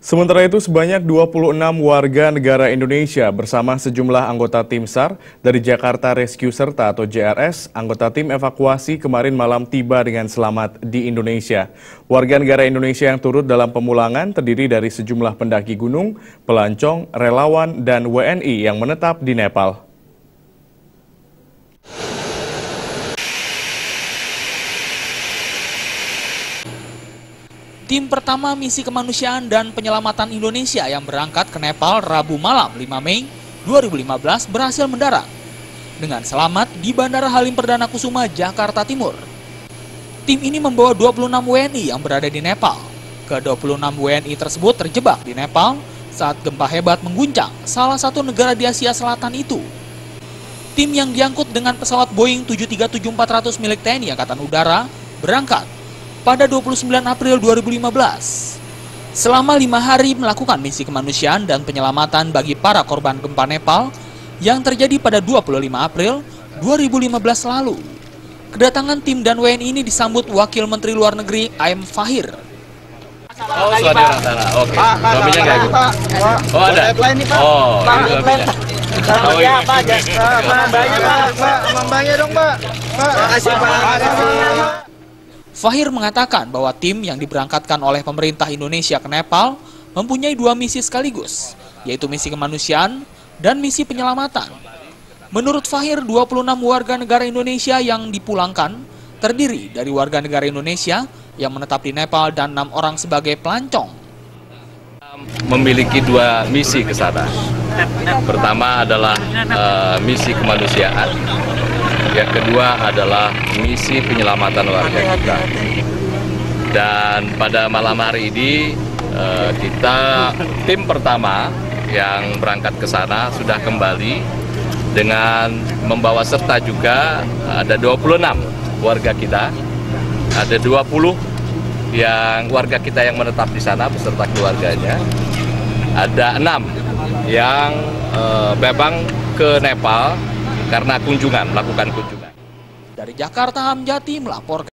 Sementara itu, sebanyak 26 warga negara Indonesia bersama sejumlah anggota tim SAR dari Jakarta Rescue Serta atau JRS, anggota tim evakuasi kemarin malam tiba dengan selamat di Indonesia. Warga negara Indonesia yang turut dalam pemulangan terdiri dari sejumlah pendaki gunung, pelancong, relawan, dan WNI yang menetap di Nepal. Tim pertama Misi Kemanusiaan dan Penyelamatan Indonesia yang berangkat ke Nepal Rabu malam 5 Mei 2015 berhasil mendarat dengan selamat di Bandara Halim Perdana Kusuma, Jakarta Timur. Tim ini membawa 26 WNI yang berada di Nepal. Ke-26 WNI tersebut terjebak di Nepal saat gempa hebat mengguncang salah satu negara di Asia Selatan itu. Tim yang diangkut dengan pesawat Boeing 737-400 milik TNI Angkatan Udara berangkat pada 29 April 2015. Selama 5 hari melakukan misi kemanusiaan dan penyelamatan bagi para korban gempa Nepal yang terjadi pada 25 April 2015 lalu. Kedatangan tim dan WNI ini disambut Wakil Menteri Luar Negeri A.M. Fahir. Oh, suara sana. Oke. Suaminya nggak ikut. Oh, ada. Oh, oh iya, Pak. Mbaknya dong, Pak. Makasih, Pak. Fahir mengatakan bahwa tim yang diberangkatkan oleh pemerintah Indonesia ke Nepal mempunyai 2 misi sekaligus, yaitu misi kemanusiaan dan misi penyelamatan. Menurut Fahir, 26 warga negara Indonesia yang dipulangkan terdiri dari warga negara Indonesia yang menetap di Nepal dan 6 orang sebagai pelancong. Memiliki 2 misi ke sana. Pertama adalah misi kemanusiaan. Yang kedua adalah misi penyelamatan warga kita. Dan pada malam hari ini kita tim pertama yang berangkat ke sana sudah kembali dengan membawa serta juga ada 26 warga kita. Ada 20 yang warga kita yang menetap di sana beserta keluarganya. Ada 6 yang memang ke Nepal karena melakukan kunjungan. Dari Jakarta, Hamjati melaporkan.